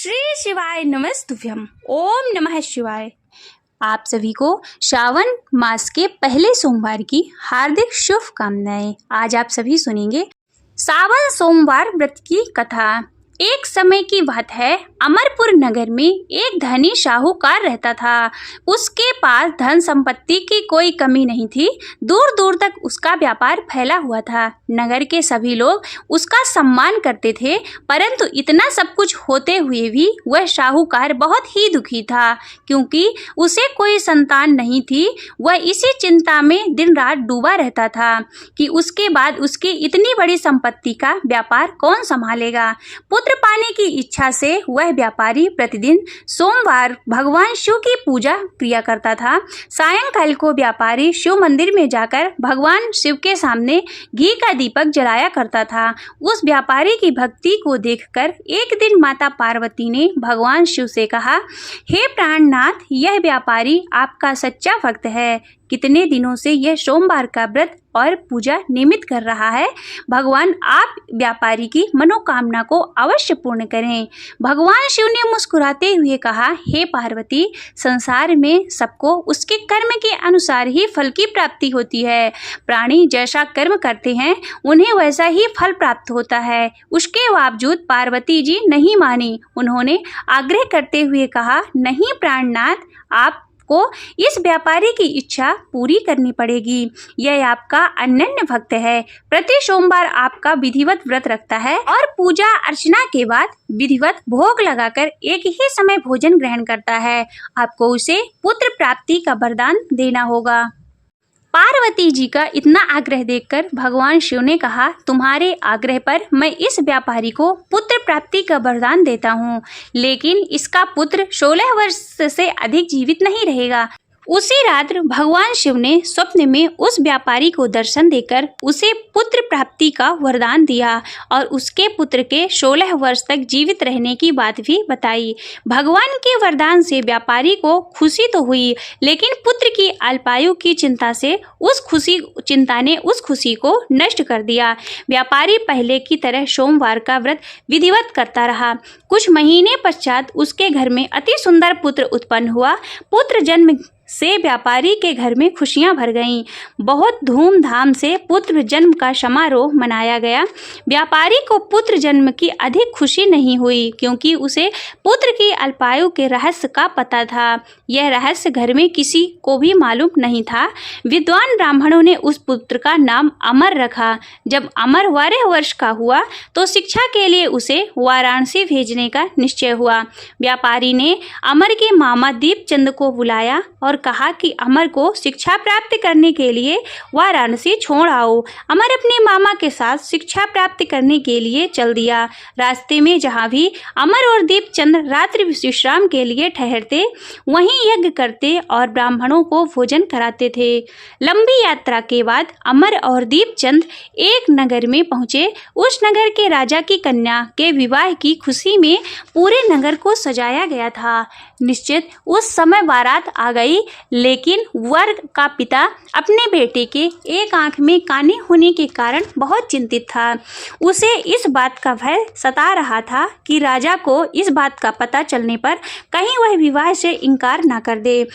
श्री शिवाय नमस्तुभ्यम। ओम नमः शिवाय। आप सभी को श्रावण मास के पहले सोमवार की हार्दिक शुभकामनाएं। आज आप सभी सुनेंगे सावन सोमवार व्रत की कथा। एक समय की बात है, अमरपुर नगर में एक धनी साहूकार रहता था। उसके पास धन संपत्ति की कोई कमी नहीं थी। दूर दूर तक उसका व्यापार फैला हुआ था। नगर के सभी लोग उसका सम्मान करते थे, परंतु इतना सब कुछ होते हुए भी वह साहूकार बहुत ही दुखी था, क्योंकि उसे कोई संतान नहीं थी। वह इसी चिंता में दिन रात डूबा रहता था कि उसके बाद उसकी इतनी बड़ी संपत्ति का व्यापार कौन संभालेगा। पुत्र पाने की इच्छा से वह व्यापारी प्रतिदिन सोमवार भगवान शिव की पूजा किया करता था। सायंकाल को व्यापारी शिव मंदिर में जाकर भगवान शिव के सामने घी का दीपक जलाया करता था। उस व्यापारी की भक्ति को देखकर एक दिन माता पार्वती ने भगवान शिव से कहा, हे प्राणनाथ, यह व्यापारी आपका सच्चा भक्त है। कितने दिनों से यह सोमवार का व्रत और पूजा नियमित कर रहा है। भगवान आप व्यापारी की मनोकामना को अवश्य पूर्ण करें। भगवान शिव ने मुस्कुराते हुए कहा, हे पार्वती, संसार में सबको उसके कर्म के अनुसार ही फल की प्राप्ति होती है। प्राणी जैसा कर्म करते हैं उन्हें वैसा ही फल प्राप्त होता है। उसके बावजूद पार्वती जी नहीं मानी। उन्होंने आग्रह करते हुए कहा, नहीं प्राणनाथ, आप को इस व्यापारी की इच्छा पूरी करनी पड़ेगी। यह आपका अनन्य भक्त है। प्रति सोमवार आपका विधिवत व्रत रखता है और पूजा अर्चना के बाद विधिवत भोग लगाकर एक ही समय भोजन ग्रहण करता है। आपको उसे पुत्र प्राप्ति का वरदान देना होगा। पार्वती जी का इतना आग्रह देखकर भगवान शिव ने कहा, तुम्हारे आग्रह पर मैं इस व्यापारी को पुत्र प्राप्ति का वरदान देता हूँ, लेकिन इसका पुत्र 16 वर्ष से अधिक जीवित नहीं रहेगा। उसी रात भगवान शिव ने स्वप्न में उस व्यापारी को दर्शन देकर उसे पुत्र प्राप्ति का वरदान दिया और उसके पुत्र के 16 वर्ष तक जीवित रहने की बात भी बताई। भगवान के वरदान से व्यापारी को खुशी तो हुई, लेकिन पुत्र की अल्पायु की चिंता ने उस खुशी को नष्ट कर दिया। व्यापारी पहले की तरह सोमवार का व्रत विधिवत करता रहा। कुछ महीने पश्चात उसके घर में अति सुंदर पुत्र उत्पन्न हुआ। पुत्र जन्म से व्यापारी के घर में खुशियां भर गईं। बहुत धूमधाम से पुत्र जन्म का समारोह मनाया गया। व्यापारी को पुत्र जन्म की अधिक खुशी नहीं हुई, क्योंकि उसे पुत्र की अल्पायु के रहस्य का पता था। यह रहस्य घर में किसी को भी मालूम नहीं था। विद्वान ब्राह्मणों ने उस पुत्र का नाम अमर रखा। जब अमर 12 वर्ष का हुआ तो शिक्षा के लिए उसे वाराणसी भेजने का निश्चय हुआ। व्यापारी ने अमर के मामा दीपचंद को बुलाया और कहा कि अमर को शिक्षा प्राप्त करने के लिए वाराणसी छोड़ आओ। अमर अपने मामा के साथ शिक्षा प्राप्त करने के लिए चल दिया। रास्ते में जहाँ भी अमर और दीपचंद रात्रि विश्राम के लिए ठहरते, वहीं यज्ञ करते और ब्राह्मणों को भोजन कराते थे। लंबी यात्रा के बाद अमर और दीपचंद एक नगर में पहुँचे। उस नगर के राजा की कन्या के विवाह की खुशी में पूरे नगर को सजाया गया था। निश्चित उस समय बारात आ गई, लेकिन वर का पिता अपने बेटे के एक आंख में काने होने के कारण बहुत चिंतित था। उसे इस बात का भय सता रहा था कि राजा को इस बात का पता चलने पर कहीं वह विवाह से इनकार ना कर दे।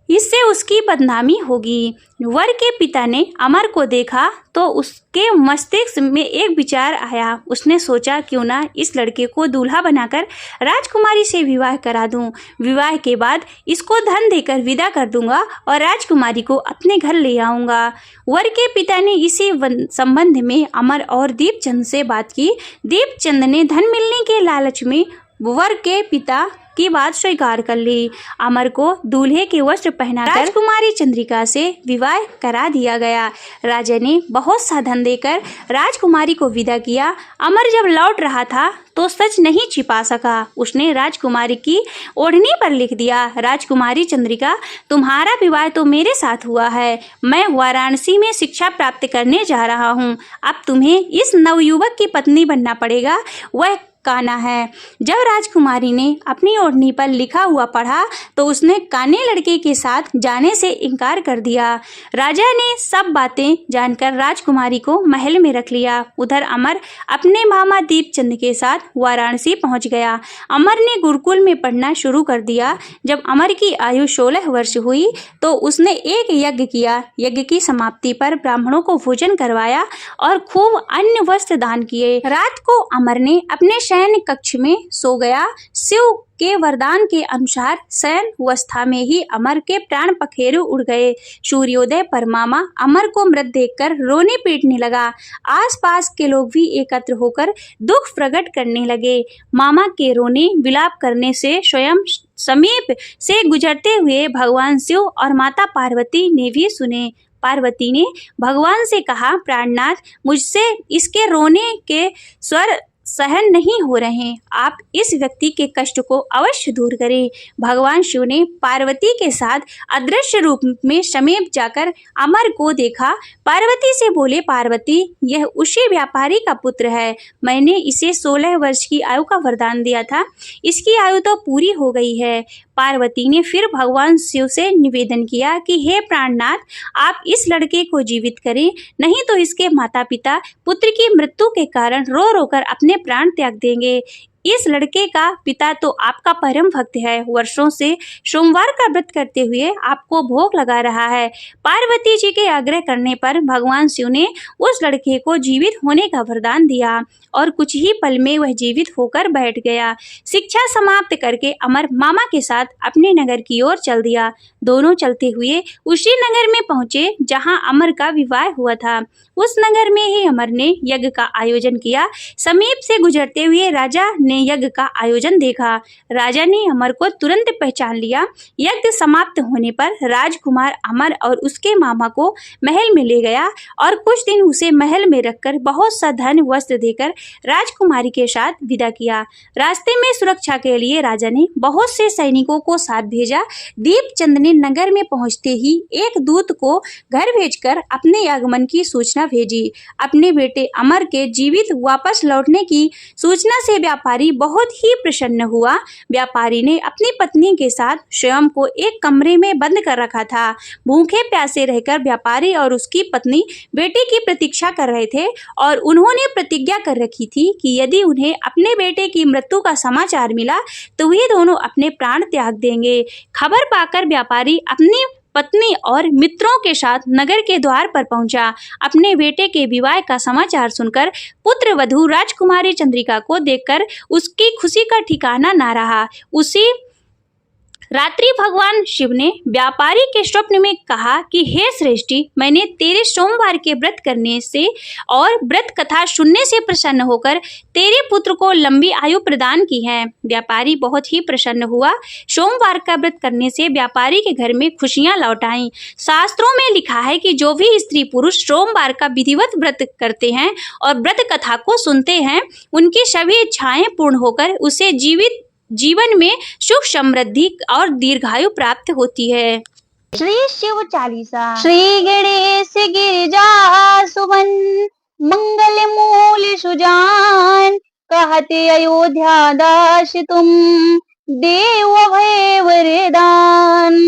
इससे उसकी बदनामी होगी। वर के पिता ने अमर को देखा तो उसके मस्तिष्क में एक विचार आया। उसने सोचा, क्यों ना इस लड़के को दूल्हा बनाकर राजकुमारी से विवाह करा दूं। विवाह के बाद इसको धन देकर विदा कर दूंगा और राजकुमारी को अपने घर ले आऊंगा। वर के पिता ने इसी संबंध में अमर और दीपचंद से बात की। दीपचंद ने धन मिलने के लालच में वर के पिता की बात स्वीकार कर ली। अमर को दूल्हे के वस्त्र पहनाकर राजकुमारी चंद्रिका से विवाह करा दिया गया। राजा ने बहुत सा धन देकर राजकुमारी को विदा किया। अमर जब लौट रहा था तो सच नहीं छिपा सका। उसने राजकुमारी की ओढ़नी पर लिख दिया, राजकुमारी चंद्रिका, तुम्हारा विवाह तो मेरे साथ हुआ है। मैं वाराणसी में शिक्षा प्राप्त करने जा रहा हूँ। अब तुम्हें इस नवयुवक की पत्नी बनना पड़ेगा। वह काना है। जब राजकुमारी ने अपनी ओढ़नी पर लिखा हुआ पढ़ा तो उसने काने लड़के के साथ जाने से इनकार कर दिया। राजा ने सब बातें जानकर राजकुमारी को महल में रख लिया। उधर अमर अपने मामा दीपचंद के साथ वाराणसी पहुंच गया। अमर ने गुरुकुल में पढ़ना शुरू कर दिया। जब अमर की आयु 16 वर्ष हुई तो उसने एक यज्ञ किया। यज्ञ की समाप्ति पर ब्राह्मणों को भोजन करवाया और खूब अन्न वस्त्र दान किए। रात को अमर ने अपने शयन कक्ष में सो गया। शिव के वरदान के अनुसार शयन अवस्था में ही अमर के प्राण पखेरु उड़ गए। सूर्योदय पर मामा अमर को मृत देखकर रोने पीटने लगा। आसपास के लोग भी एकत्र होकर दुख प्रकट करने लगे। मामा के रोने विलाप करने से स्वयं समीप से गुजरते हुए भगवान शिव और माता पार्वती ने भी सुने। पार्वती ने भगवान से कहा, प्राणनाथ, मुझसे इसके रोने के स्वर सहन नहीं हो रहे, आप इस व्यक्ति के कष्ट को अवश्य दूर करें। भगवान शिव ने पार्वती के साथ अदृश्य रूप में समीप जाकर अमर को देखा। पार्वती से बोले, पार्वती, यह उसी व्यापारी का पुत्र है। मैंने इसे 16 वर्ष की आयु का वरदान दिया था, इसकी आयु तो पूरी हो गई है। पार्वती ने फिर भगवान शिव से निवेदन किया कि हे प्राणनाथ, आप इस लड़के को जीवित करें, नहीं तो इसके माता पिता पुत्र की मृत्यु के कारण रो रो कर अपने प्राण त्याग देंगे। इस लड़के का पिता तो आपका परम भक्त है, वर्षों से सोमवार का व्रत करते हुए आपको भोग लगा रहा है। पार्वती जी के आग्रह करने पर भगवान शिव ने उस लड़के को जीवित होने का वरदान दिया और कुछ ही पल में वह जीवित होकर बैठ गया। शिक्षा समाप्त करके अमर मामा के साथ अपने नगर की ओर चल दिया। दोनों चलते हुए उसी नगर में पहुंचे जहां अमर का विवाह हुआ था। उस नगर में ही अमर ने यज्ञ का आयोजन किया। समीप से गुजरते हुए राजा ने यज्ञ का आयोजन देखा। राजा ने अमर को तुरंत पहचान लिया। यज्ञ समाप्त होने पर राजकुमार अमर और उसके मामा को महल में ले गया और कुछ दिन उसे महल में रखकर बहुत सा धन वस्त्र देकर राजकुमारी के साथ विदा किया। रास्ते में सुरक्षा के लिए राजा ने बहुत से सैनिकों को साथ भेजा। दीपचंद ने नगर में पहुंचते ही एक दूत को घर भेजकर अपने आगमन की सूचना भेजी। अपने बेटे अमर के जीवित वापस लौटने की सूचना से व्यापारी बहुत ही प्रसन्न हुआ। व्यापारी ने अपनी पत्नी के साथ स्वयं को एक कमरे में बंद कर रखा था। भूखे प्यासे रहकर व्यापारी और उसकी पत्नी बेटे की प्रतीक्षा कर रहे थे और उन्होंने प्रतिज्ञा कर रखी थी कि यदि उन्हें अपने बेटे की मृत्यु का समाचार मिला तो वे दोनों अपने प्राण त्याग देंगे। खबर पाकर व्यापारी अपनी पत्नी और मित्रों के साथ नगर के द्वार पर पहुंचा। अपने बेटे के विवाह का समाचार सुनकर पुत्र वधू राजकुमारी चंद्रिका को देखकर उसकी खुशी का ठिकाना ना रहा। उसी रात्रि भगवान शिव ने व्यापारी के स्वप्न में कहा कि हे श्रेष्ठी, मैंने तेरे सोमवार के व्रत करने से और व्रत कथा सुनने से प्रसन्न होकर तेरे पुत्र को लंबी आयु प्रदान की है। व्यापारी बहुत ही प्रसन्न हुआ। सोमवार का व्रत करने से व्यापारी के घर में खुशियां लौट आईं। शास्त्रों में लिखा है कि जो भी स्त्री पुरुष सोमवार का विधिवत व्रत करते हैं और व्रत कथा को सुनते हैं, उनकी सभी इच्छाएं पूर्ण होकर उसे जीवन में सुख समृद्धि और दीर्घायु प्राप्त होती है। श्री शिव चालीसा। श्री गणेश गिरिजा सुमन, मंगल मूल सुजान, कहते अयोध्या दास तुम, देव भय वरदान।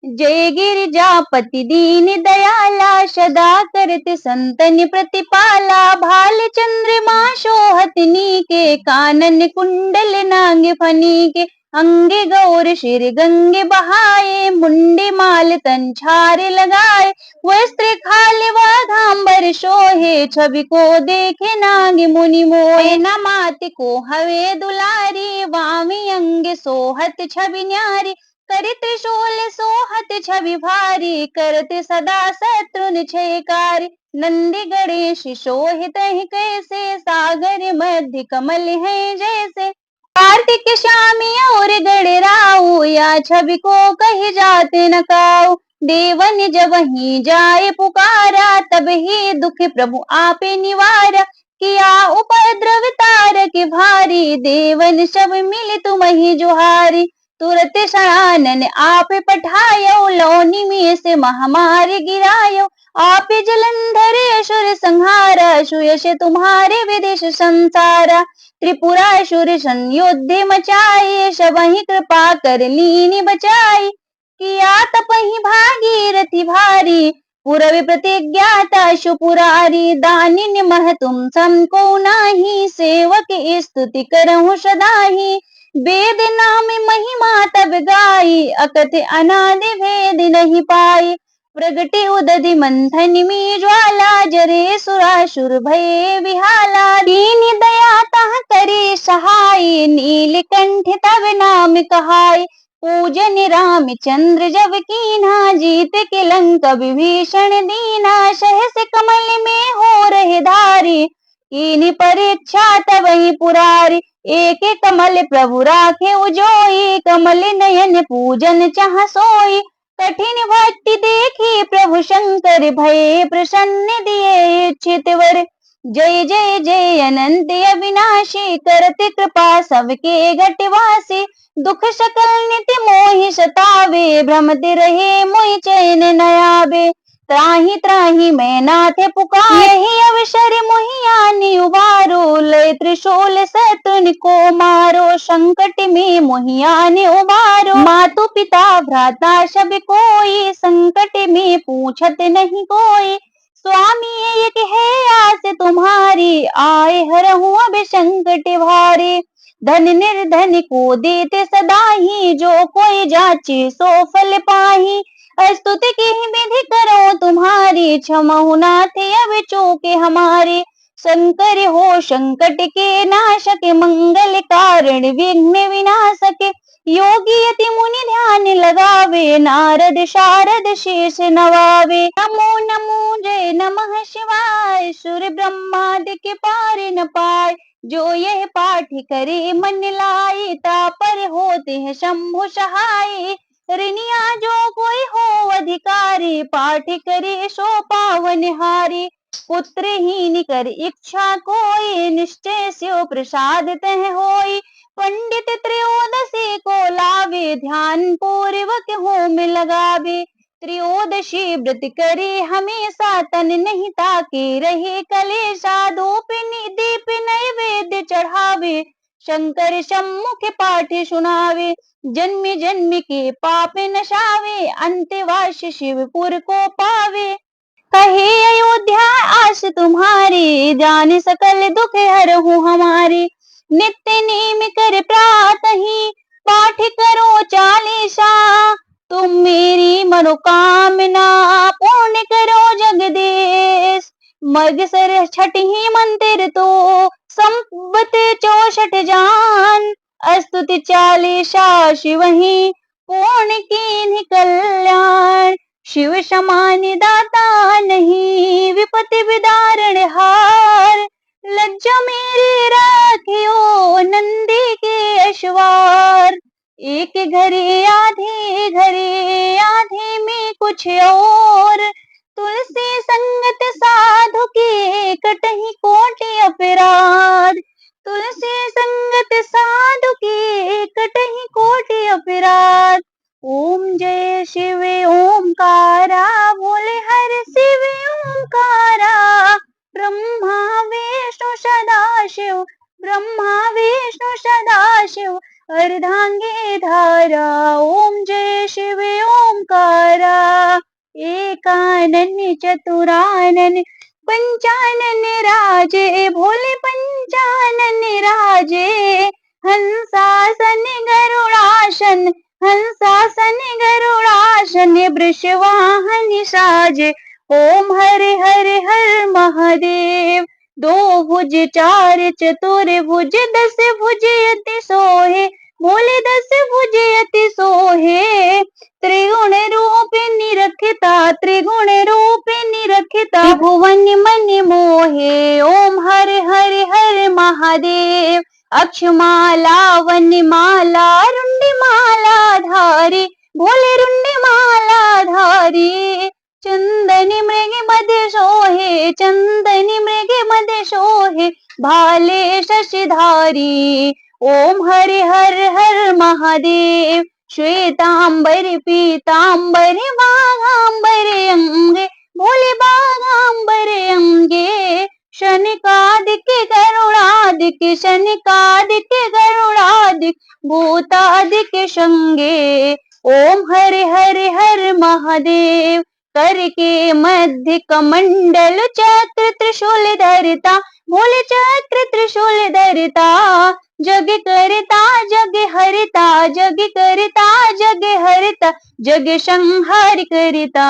जय गिरिजापति दीन दयाला, सदा करते संतन प्रतिपाला। भाल चंद्रमा शोहतनी के, कानन कुंडल नाग फनी के। अंगे गौर शिर गंगे बहाए, मुंडे माल तन छार लगाए। वस्त्र खाल वाघांबर शोहे, छवि को देखे नाग मुनि मोहे। न मात को हवे दुलारी, वामी अंग सोहत छवि न्यारी। करे त्रिशूल सोहत छवि भारी, करते सदा शत्रुन छयकारी। नंदी गणेश शोहित कैसे, सागर मध्य कमल है जैसे। कार्तिक श्यामी और गणराऊ, या छवि को कही जाते न काऊ। देवन जब ही जाए पुकारा, तब ही दुख प्रभु आपे निवारा। किया उपद्रव तारक भारी, देवन सब मिल तुम ही जुहारी। तुरत शरानन आप पठायो, लौनी में से महामारी गिरायो। आप जलंधरेश्वर संहारा, सुयश तुम्हारे विदेश संसारा। त्रिपुरासुर संयुद्धि मचाई, सबहि कृपा कर लीनी बचाई। किया तपहि भागीरथी भारी, पुरवि प्रतिज्ञाता सुपुरारी। दानिन मह तुम समको नाही, सेवक स्तुति करहु सदाहि। वेद नाम महिमा तब गाई, अकथ अनादि भेद नहीं पाई। प्रगटे उदधि मंथन में ज्वाला, जरे सुरासुर भये विहाला। दीन दया तह करे सहाय, नीलकंठ तब नाम कहाय। पूजन रामचंद्र जब कीन्हा, जीत के लंका विभीषण दीना। सहस कमल में हो रहे धारी, कीनी परीक्षा तबहि पुरारी। एक कमल प्रभु राखे उजोई, कमल नयन पूजन चाह सोई। कठिन भक्ति देखी प्रभु शंकर, भये प्रसन्न दिए इच्छित वर। जय जय जय अनंत अविनाशी, करत कृपा सबके घटवासी। दुख सकल नित मोहि सतावे, भ्रमति रहे मोहि चैन न आवे। त्राहि त्राहि मैं नाथ पुकार, यही अवसर मोहि आनि उबारो। लय त्रिशूल शत्रुन को मारो, संकट में मोहि आनि उबारो। मातु पिता भ्राता सब कोई, संकट में पूछत नहीं कोई। स्वामी एक है आस तुम्हारी, आए हरहु अब संकट भारी। धन निर्धन को देते सदा ही, जो कोई जाचे सो फल पाही। स्तुति की विधि करो तुम्हारी, क्षमहु नाथ अब चूके हमारी। शंकर हो संकट के नाशक, मंगल कारण विघ्न विनाशक। योगी यति मुनि ध्यान लगावे, नारद शारद शीस नवावे। नमो नमो जय नमः शिवाय, सुर ब्रह्मादि के पार न पाए। जो यह पाठ करे मन लाई, तापर होते हैं शंभु सहाय। ऋणिया जो कोई हो अधिकारी, पाठ करे सो पावन हारी। पुत्रहीन कर इच्छा कोई, निश्चय स्यो प्रसाद तह होई। पंडित त्रयोदशी को लावे, ध्यान पूर्वक होम लगावे। त्रयोदशी व्रत करे हमेशा, तन नहीं ताके रहे कलेशा। धूप दीप नैवेद्य चढ़ावे, शंकर सम्मुख पाठ सुनावे। जन्म जन्म के पाप नशावे, अंतवास शिवपुर को पावे। कहे अयोध्या आस तुम्हारी, जान सकल दुख हरहु हमारी। नित्य नेम कर प्रातहि, पाठ करो चालीसा। तुम मेरी मनोकामना, पूर्ण करो जगदीश। मगसर छठहि मंत्र तो, संबत 64 जान। स्तुति चालीसा शिवहि, पूर्ण कीन्हि कल्याण। शिव समान दाता नहीं, विपत्ति विदारण हार। लज्जा मेरी राखियो, नंदी के अश्वार। एक घरे आधे में कुछ और। तुलसी संगत साधु की, कटहि कोटि अपराध। तुलसी संगत साधु की, कटहि कोटि अपराध। ओम जय शिव ओंकारा, बोले हर शिव ओंकारा। ब्रह्मा विष्णु सदाशिव, ब्रह्मा विष्णु सदाशिव, अर्धांगे धारा। ओम जय शिव ओंकारा। एकानन चतुरानन, पंचानन राजे, भोले पंचानन राजे। हंसासन गरुड़ासन, हंसासन गरुड़ासन, वृषवाहन साजे। ओम हरे हरे हर महादेव। दो भुज चार चतुर भुज, 10 भुज अति सोहे। बोले 10 भुज अति सोहे। त्रिगुण रूप निरखता, त्रिगुण रूप निरखता, भुवन मन मोहे। ओम हरे हरे हर महादेव। अक्षमाला वनमाला, रुंडमाला धारी। भोले रुंडमाला धारी। चंदन मृग मद सोहे, चंदन मृग मद सोहे, भाले शशिधारी। ओम हरि हर हर महादेव। श्वेतांबर पीतांबर, बाघांबर अंगे, भोले बागांबर अंगे शनिकादिक गरुड़ादिक शनिकादिक गरुड़ादिक भूतादिक शंगे ओम हरे हरे हर महादेव करके मध्य कमंडल चक्र त्रिशूल धरता भोले चक्र त्रिशूल धरता जग करता जग हरता जग करता जग हरता जग संहार करता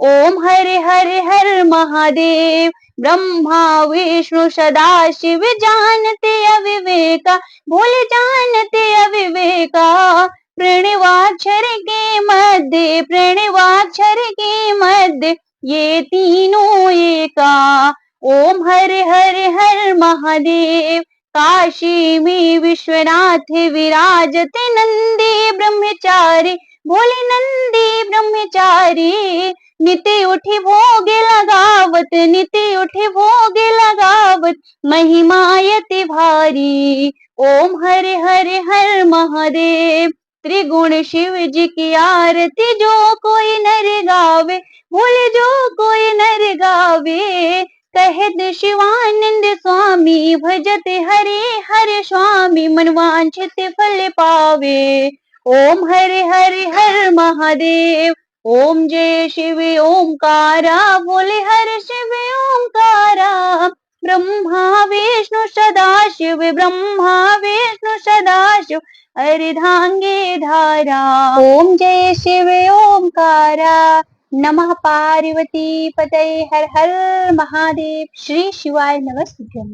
ओम हरे हरे हर महादेव ब्रह्मा विष्णु सदा शिव जानते अविवेका भोले जानते अविवेका प्रणवाक्षर के मध्य ये तीनों एका ओम हरे हरे हर महादेव काशी में विश्वनाथ विराजते नंदी ब्रह्मचारी भोले नंदी ब्रह्मचारी नित्य उठी भोग लगावत नित्य उठी भोग लगावत महिमायति भारी ओम हरे हरे हर महादेव त्रिगुण शिव जी की आरती जो कोई नर गावे भोले जो कोई नर गावे कहत शिवानंद स्वामी भजत हरे हरे स्वामी मनवांछित फल पावे ओम हरे हरे हर महादेव ओम जय शिव ओंकारा भोले हर शिव ओंकारा ब्रह्मा विष्णु सदाशिव ब्रह्मा विष्णु सदाशिव अर्धांगे धारा ओम जय शिव ओंकारा नमः पार्वती पतये हर हर महादेव श्री शिवाय नमस्तुभ्यं।